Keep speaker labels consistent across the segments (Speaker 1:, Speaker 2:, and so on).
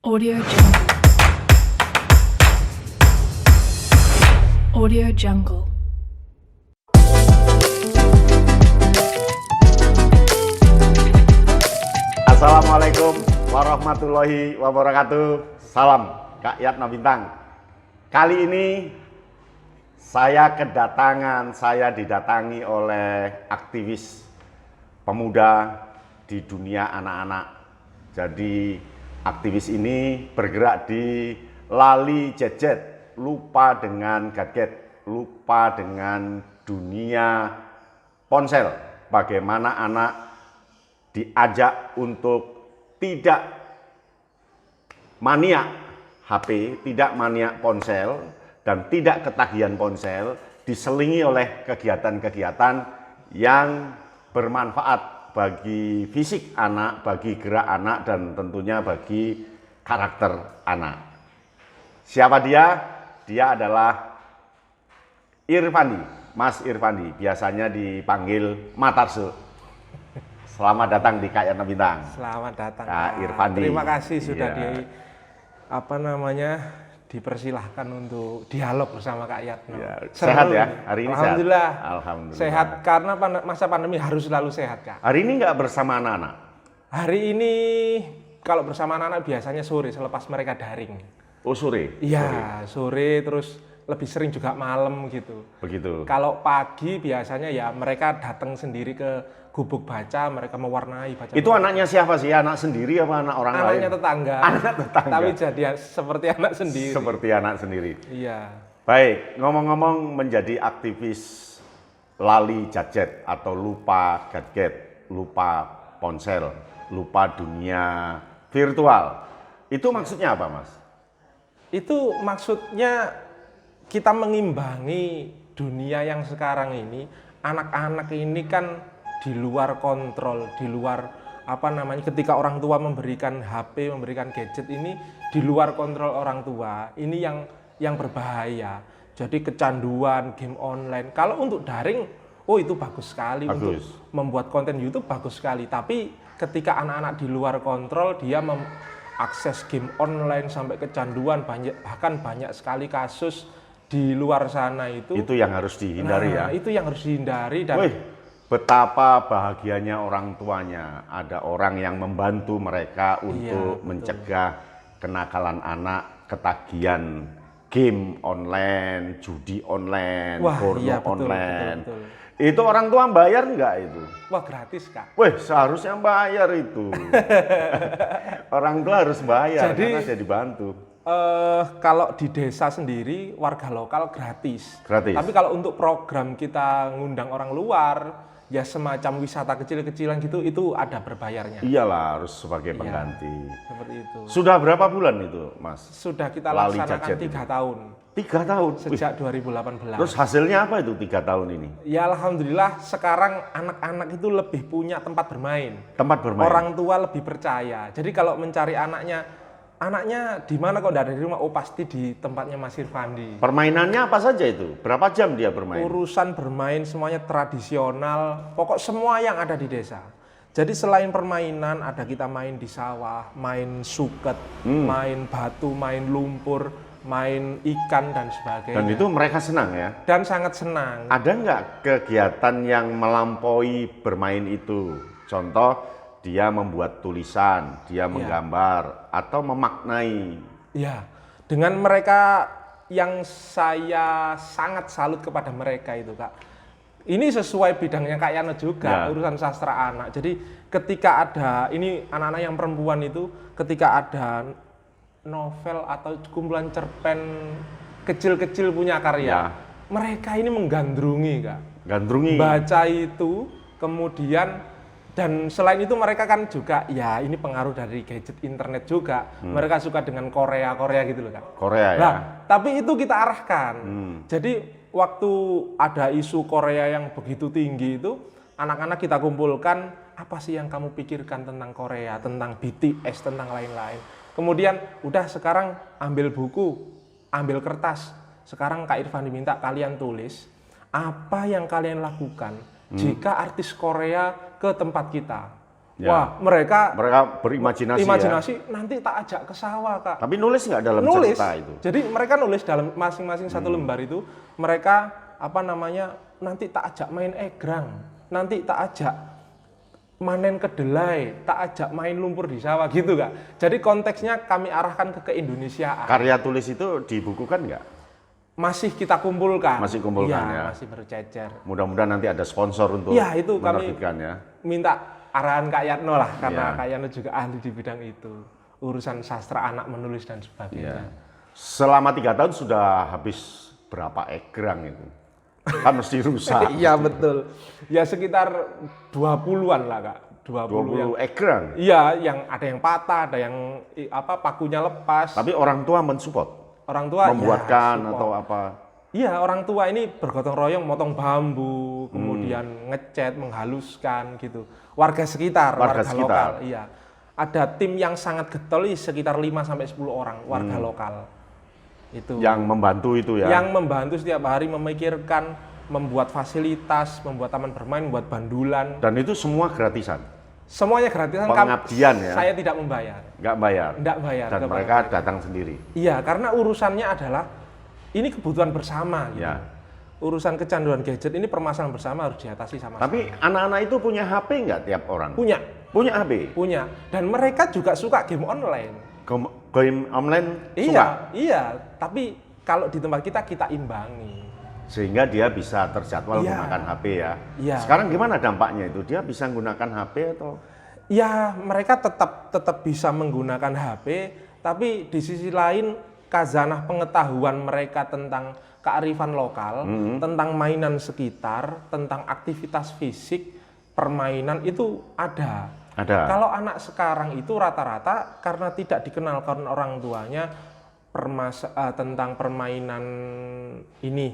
Speaker 1: Audio Jungle. Audio Jungle.
Speaker 2: Assalamualaikum warahmatullahi wabarakatuh. Salam Kak Yatna Bintang. Kali ini saya didatangi oleh aktivis pemuda di dunia anak-anak. Jadi aktivis ini bergerak di lali gadget, lupa dengan gadget, lupa dengan dunia ponsel. Bagaimana anak diajak untuk tidak maniak HP, tidak maniak ponsel, dan tidak ketagihan ponsel, diselingi oleh kegiatan-kegiatan yang bermanfaat bagi fisik anak, bagi gerak anak, dan tentunya bagi karakter anak. Siapa dia? Dia adalah Irfandi, Mas Irfandi, biasanya dipanggil Matarsu. Selamat datang di Kak Yatna Bintang.
Speaker 3: Selamat datang
Speaker 2: Kak Irfandi.
Speaker 3: Terima kasih sudah
Speaker 2: Iya.
Speaker 3: dipersilahkan untuk dialog bersama Kak Yatna.
Speaker 2: Ya,
Speaker 3: Seru
Speaker 2: sehat ya?
Speaker 3: ini.
Speaker 2: Hari ini
Speaker 3: Alhamdulillah.
Speaker 2: sehat? Alhamdulillah.
Speaker 3: Sehat karena masa pandemi harus selalu sehat, Kak.
Speaker 2: Hari ini nggak bersama anak-anak?
Speaker 3: Hari ini kalau bersama anak-anak biasanya sore selepas mereka daring.
Speaker 2: Oh, sore?
Speaker 3: Iya, sore terus lebih sering juga malam gitu.
Speaker 2: Begitu?
Speaker 3: Kalau pagi biasanya ya mereka datang sendiri ke gubuk baca, mereka mewarnai baca.
Speaker 2: Itu anaknya siapa sih? Anak sendiri apa anak orang lain?
Speaker 3: Anaknya tetangga.
Speaker 2: Anak tetangga.
Speaker 3: Tapi jadi seperti anak sendiri.
Speaker 2: Seperti anak sendiri.
Speaker 3: Iya.
Speaker 2: Baik, ngomong-ngomong menjadi aktivis lali gadget atau lupa gadget, lupa ponsel, lupa dunia virtual. Itu maksudnya apa, Mas?
Speaker 3: Itu maksudnya kita mengimbangi dunia yang sekarang ini. Anak-anak ini kan di luar kontrol, di luar ketika orang tua memberikan HP, memberikan gadget ini di luar kontrol orang tua. Ini yang berbahaya. Jadi kecanduan game online. Kalau untuk daring, oh itu bagus sekali. Untuk membuat konten YouTube bagus sekali. Tapi ketika anak-anak di luar kontrol, dia mengakses game online sampai kecanduan, bahkan banyak sekali kasus di luar sana itu.
Speaker 2: Itu yang harus dihindari ya.
Speaker 3: Itu yang harus dihindari dan
Speaker 2: betapa bahagianya orang tuanya. Ada orang yang membantu mereka untuk mencegah kenakalan anak, ketagihan game online, judi online, porno online.
Speaker 3: Betul.
Speaker 2: Itu orang tua bayar nggak itu?
Speaker 3: Wah, gratis, Kak.
Speaker 2: Wih, seharusnya bayar itu. Orang tua harus bayar
Speaker 3: Jadi,
Speaker 2: karena dia dibantu.
Speaker 3: Kalau di desa sendiri warga lokal gratis.
Speaker 2: Gratis.
Speaker 3: Tapi kalau untuk program kita ngundang orang luar, ya semacam wisata kecil-kecilan gitu, itu ada berbayarnya.
Speaker 2: Iyalah, harus sebagai pengganti.
Speaker 3: Seperti itu.
Speaker 2: Sudah berapa bulan itu, Mas?
Speaker 3: Sudah kita
Speaker 2: Lali
Speaker 3: laksanakan
Speaker 2: gadget
Speaker 3: 3 tahun.
Speaker 2: 3 tahun?
Speaker 3: Sejak 2018.
Speaker 2: Terus hasilnya apa itu 3 tahun ini?
Speaker 3: Ya alhamdulillah sekarang anak-anak itu lebih punya tempat bermain.
Speaker 2: Tempat bermain?
Speaker 3: Orang tua lebih percaya. Jadi kalau mencari anaknya di mana kok tidak ada di rumah? Oh pasti di tempatnya Mas Irfandi.
Speaker 2: Permainannya apa saja itu? Berapa jam dia bermain?
Speaker 3: Urusan bermain semuanya tradisional, pokok semua yang ada di desa. Jadi selain permainan ada kita main di sawah, main suket, main batu, main lumpur, main ikan dan sebagainya.
Speaker 2: Dan itu mereka senang ya?
Speaker 3: Dan sangat senang.
Speaker 2: Ada nggak kegiatan yang melampaui bermain itu? Contoh, dia membuat tulisan, dia menggambar, atau memaknai.
Speaker 3: Ya, dengan mereka yang saya sangat salut kepada mereka itu, Kak. Ini sesuai bidangnya Kak Yana juga, urusan sastra anak. Jadi ketika ada, ini anak-anak yang perempuan itu, ketika ada novel atau kumpulan cerpen kecil-kecil punya karya, mereka ini menggandrungi, Kak.
Speaker 2: Gandrungi.
Speaker 3: Baca itu, kemudian dan selain itu mereka kan juga, ya ini pengaruh dari gadget internet juga. Mereka suka dengan Korea gitu loh, Kak.
Speaker 2: Korea ya?
Speaker 3: Nah, tapi itu kita arahkan. Jadi waktu ada isu Korea yang begitu tinggi itu, anak-anak kita kumpulkan, apa sih yang kamu pikirkan tentang Korea, tentang BTS, tentang lain-lain. Kemudian udah sekarang ambil buku, ambil kertas. Sekarang Kak Irfan diminta kalian tulis, apa yang kalian lakukan jika artis Korea ke tempat kita.
Speaker 2: Ya.
Speaker 3: Wah, mereka
Speaker 2: berimajinasi ya.
Speaker 3: imajinasi nanti tak ajak ke sawah, Kak.
Speaker 2: Tapi nulis nggak dalam
Speaker 3: Nulis.
Speaker 2: cerita itu?
Speaker 3: Jadi mereka nulis dalam masing-masing satu lembar itu, mereka nanti tak ajak main egrang, nanti tak ajak manen kedelai, tak ajak main lumpur di sawah gitu, Kak. Jadi konteksnya kami arahkan ke Keindonesiaan.
Speaker 2: Karya tulis itu dibukukan nggak?
Speaker 3: Masih kita kumpulkan.
Speaker 2: Masih kumpulkan ya.
Speaker 3: Masih bercecer.
Speaker 2: Mudah-mudahan nanti ada sponsor untuk
Speaker 3: Ya, itu kami
Speaker 2: menerbitkan ya.
Speaker 3: minta arahan Kak Yatno lah, karena
Speaker 2: Ya.
Speaker 3: Kak Yatno juga ahli di bidang itu. Urusan sastra anak menulis dan sebagainya.
Speaker 2: Ya. Selama 3 tahun sudah habis berapa egrang itu? Kan mesti rusak.
Speaker 3: Iya betul. Ya sekitar 20-an lah, Kak. 20
Speaker 2: 20 egrang.
Speaker 3: Iya, yang ada yang patah, ada yang pakunya lepas.
Speaker 2: Tapi orang tua mensupport,
Speaker 3: Orang tua
Speaker 2: membuatkan
Speaker 3: ya, support.
Speaker 2: atau apa?
Speaker 3: Iya, orang tua ini bergotong royong motong bambu, kemudian ngecat, menghaluskan gitu. Warga sekitar,
Speaker 2: Warga
Speaker 3: warga
Speaker 2: sekitar.
Speaker 3: lokal, iya. Ada tim yang sangat getol sekitar 5 sampai 10 orang warga lokal. Itu.
Speaker 2: Yang membantu itu ya.
Speaker 3: Yang membantu setiap hari memikirkan, membuat fasilitas, membuat taman bermain, membuat bandulan.
Speaker 2: Dan itu semua gratisan.
Speaker 3: Semuanya gratisan.
Speaker 2: Pengabdian ya.
Speaker 3: Saya tidak membayar.
Speaker 2: Nggak bayar.
Speaker 3: Nggak bayar.
Speaker 2: Dan
Speaker 3: kepada
Speaker 2: mereka datang sendiri.
Speaker 3: Iya, karena urusannya adalah ini kebutuhan bersama. Gitu.
Speaker 2: Ya.
Speaker 3: Urusan kecanduan gadget ini permasalahan bersama harus diatasi sama.
Speaker 2: Tapi anak-anak itu punya HP nggak tiap orang?
Speaker 3: Punya,
Speaker 2: Punya HP.
Speaker 3: punya. Dan mereka juga suka game online.
Speaker 2: Game online
Speaker 3: Iya,
Speaker 2: suka.
Speaker 3: iya. Tapi kalau di tempat kita imbangi.
Speaker 2: Sehingga dia bisa terjadwal
Speaker 3: Iya.
Speaker 2: menggunakan HP ya.
Speaker 3: Iya.
Speaker 2: Sekarang gimana dampaknya itu? Dia bisa menggunakan HP atau?
Speaker 3: Ya, mereka tetap bisa menggunakan HP, tapi di sisi lain khazanah pengetahuan mereka tentang kearifan lokal, tentang mainan sekitar, tentang aktivitas fisik, permainan itu ada.
Speaker 2: Ada.
Speaker 3: Kalau anak sekarang itu rata-rata karena tidak dikenalkan orang tuanya tentang permainan ini,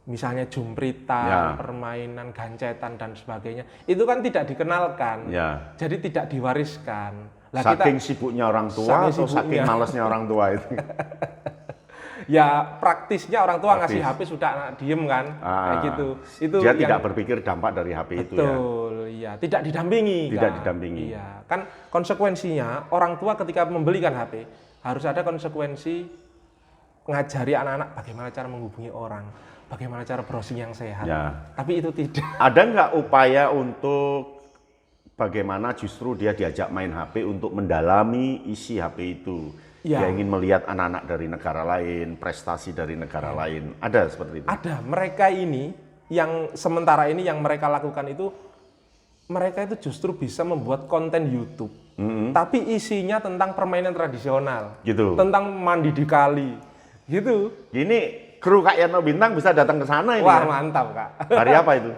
Speaker 3: misalnya jumpritan,
Speaker 2: Ya.
Speaker 3: permainan gancetan dan sebagainya, itu kan tidak dikenalkan,
Speaker 2: Ya.
Speaker 3: jadi tidak diwariskan. Lah
Speaker 2: Saking sibuknya orang tua atau saking
Speaker 3: sibuknya.
Speaker 2: malesnya orang tua itu?
Speaker 3: Ya praktisnya orang tua ngasih
Speaker 2: Praktis.
Speaker 3: HP sudah anak diem kan, kayak gitu. Itu
Speaker 2: Dia
Speaker 3: yang-
Speaker 2: tidak berpikir dampak dari HP itu ya.
Speaker 3: Betul, iya. Tidak didampingi.
Speaker 2: Tidak
Speaker 3: Kak.
Speaker 2: didampingi.
Speaker 3: Iya. Kan konsekuensinya orang tua ketika membelikan HP harus ada konsekuensi mengajari anak-anak bagaimana cara menghubungi orang, bagaimana cara browsing yang sehat.
Speaker 2: Ya.
Speaker 3: Tapi itu tidak.
Speaker 2: Ada nggak upaya untuk bagaimana justru dia diajak main HP untuk mendalami isi HP itu?
Speaker 3: Ya.
Speaker 2: Dia ingin melihat anak-anak dari negara lain, prestasi dari negara lain. Ada seperti itu?
Speaker 3: Ada. Mereka ini yang sementara ini yang mereka lakukan itu, mereka itu justru bisa membuat konten YouTube. Tapi isinya tentang permainan tradisional.
Speaker 2: Gitu.
Speaker 3: Tentang mandi di kali. Gitu.
Speaker 2: Ini kru Kak Yatno Bintang bisa datang ke sana ini
Speaker 3: Wah,
Speaker 2: ya?
Speaker 3: mantap, Kak.
Speaker 2: Hari apa itu?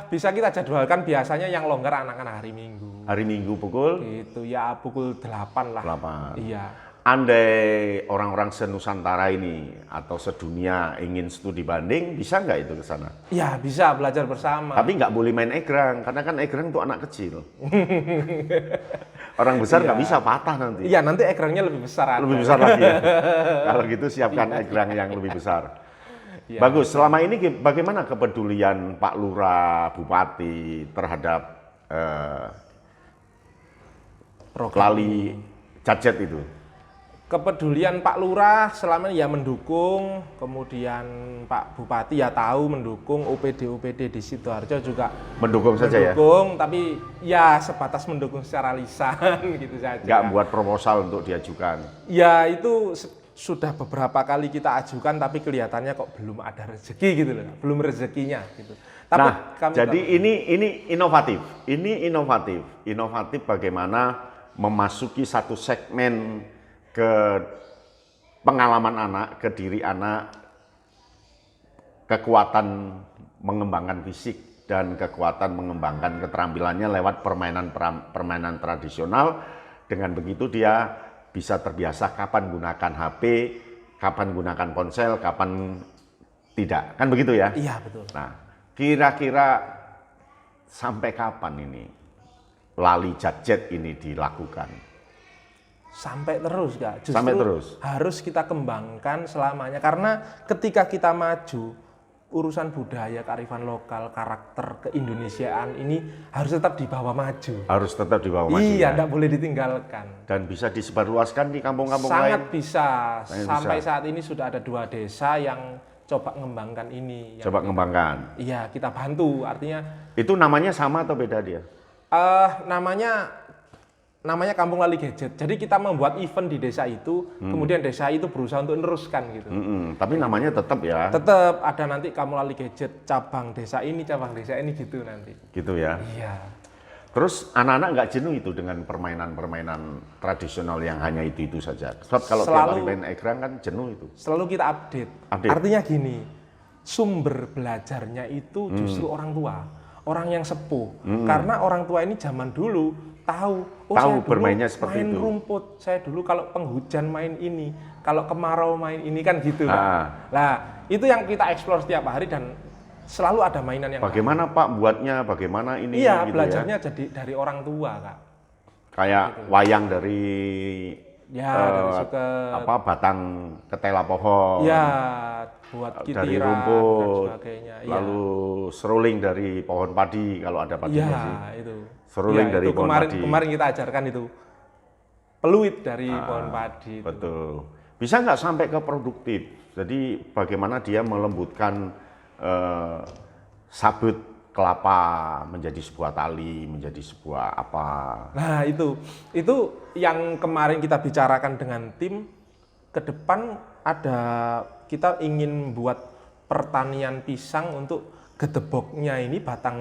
Speaker 3: Bisa kita jadwalkan biasanya yang longgar anak-anak hari Minggu.
Speaker 2: Hari Minggu pukul
Speaker 3: Itu ya pukul 8 lah.
Speaker 2: 8.
Speaker 3: Iya.
Speaker 2: Andai orang-orang senusantara ini atau sedunia ingin studi banding, bisa nggak itu ke sana?
Speaker 3: Ya bisa belajar bersama.
Speaker 2: Tapi nggak boleh main egrang, karena kan egrang untuk anak kecil. Orang besar nggak bisa, patah nanti.
Speaker 3: Iya, nanti ekrangnya lebih besar.
Speaker 2: Lebih besar lagi ya. Kalau gitu siapkan egrang yang lebih besar.
Speaker 3: Iya.
Speaker 2: Bagus, selama ini bagaimana kepedulian Pak Lurah, Bupati terhadap Lali Gadget itu?
Speaker 3: Kepedulian Pak Lurah selama ini ya mendukung, kemudian Pak Bupati ya tahu mendukung, OPD-OPD di Sidoarjo juga
Speaker 2: Mendukung saja ya?
Speaker 3: mendukung, tapi ya sebatas mendukung secara lisan gitu saja.
Speaker 2: Nggak buat proposal untuk diajukan?
Speaker 3: Ya itu sudah beberapa kali kita ajukan, tapi kelihatannya kok belum ada rezeki gitu loh, belum rezekinya gitu. Tapi
Speaker 2: Nah, jadi ini inovatif bagaimana memasuki satu segmen ke pengalaman anak, ke diri anak, kekuatan mengembangkan fisik dan kekuatan mengembangkan keterampilannya lewat permainan tradisional. Dengan begitu dia bisa terbiasa kapan gunakan HP, kapan gunakan ponsel, kapan tidak. Kan begitu ya?
Speaker 3: iya betul.
Speaker 2: Nah, kira-kira sampai kapan ini Lali Gadget ini dilakukan?
Speaker 3: Sampai terus Kak, justru
Speaker 2: Sampai terus.
Speaker 3: harus kita kembangkan selamanya, karena ketika kita maju urusan budaya, kearifan lokal, karakter keindonesiaan ini harus tetap dibawa maju.
Speaker 2: Harus tetap dibawa maju.
Speaker 3: Iya,
Speaker 2: ya.
Speaker 3: tidak boleh ditinggalkan.
Speaker 2: Dan bisa disebarluaskan di kampung-kampung
Speaker 3: Sangat
Speaker 2: lain.
Speaker 3: bisa.
Speaker 2: Sangat
Speaker 3: Sampai
Speaker 2: bisa.
Speaker 3: saat ini sudah ada 2 desa yang coba mengembangkan ini.
Speaker 2: Coba ngembangkan.
Speaker 3: Iya, kita bantu. Artinya
Speaker 2: Itu namanya sama atau beda dia?
Speaker 3: namanya Kampung Lali Gadget. Jadi kita membuat event di desa itu, kemudian desa itu berusaha untuk meneruskan gitu.
Speaker 2: Tapi namanya tetap ya.
Speaker 3: Tetap ada nanti Kampung Lali Gadget cabang desa ini gitu nanti.
Speaker 2: Gitu ya.
Speaker 3: Iya.
Speaker 2: Terus anak-anak nggak jenuh itu dengan permainan-permainan tradisional yang hanya itu saja. Sebab kalau tiap hari main egrang kan jenuh itu.
Speaker 3: Selalu kita update. Artinya gini, sumber belajarnya itu justru orang tua, orang yang sepuh. Karena orang tua ini zaman dulu tahu saya dulu
Speaker 2: bermainnya seperti
Speaker 3: main
Speaker 2: itu.
Speaker 3: rumput, saya dulu kalau penghujan main ini, kalau kemarau main ini kan gitu. Nah, itu yang kita eksplor setiap hari dan selalu ada mainan yang
Speaker 2: Bagaimana Pak buatnya, bagaimana ini
Speaker 3: iya,
Speaker 2: gitu
Speaker 3: belajarnya
Speaker 2: ya.
Speaker 3: jadi dari orang tua, Kak.
Speaker 2: Kayak wayang dari
Speaker 3: Dari suka
Speaker 2: batang ketela pohon.
Speaker 3: ya buat kitiran
Speaker 2: dari
Speaker 3: dan
Speaker 2: rumput.
Speaker 3: sebagainya.
Speaker 2: Lalu seruling dari pohon padi kalau ada padi
Speaker 3: Iya,
Speaker 2: sih.
Speaker 3: itu.
Speaker 2: Seruling
Speaker 3: Ya,
Speaker 2: dari
Speaker 3: itu
Speaker 2: pohon padi.
Speaker 3: Kemarin kita ajarkan itu. Peluit dari pohon padi. Itu.
Speaker 2: Betul. Bisa nggak sampai ke produktif? Jadi bagaimana dia melembutkan sabut kelapa menjadi sebuah tali, menjadi sebuah apa?
Speaker 3: Nah, itu yang kemarin kita bicarakan dengan tim. Ke depan kita ingin buat pertanian pisang untuk gedeboknya ini batang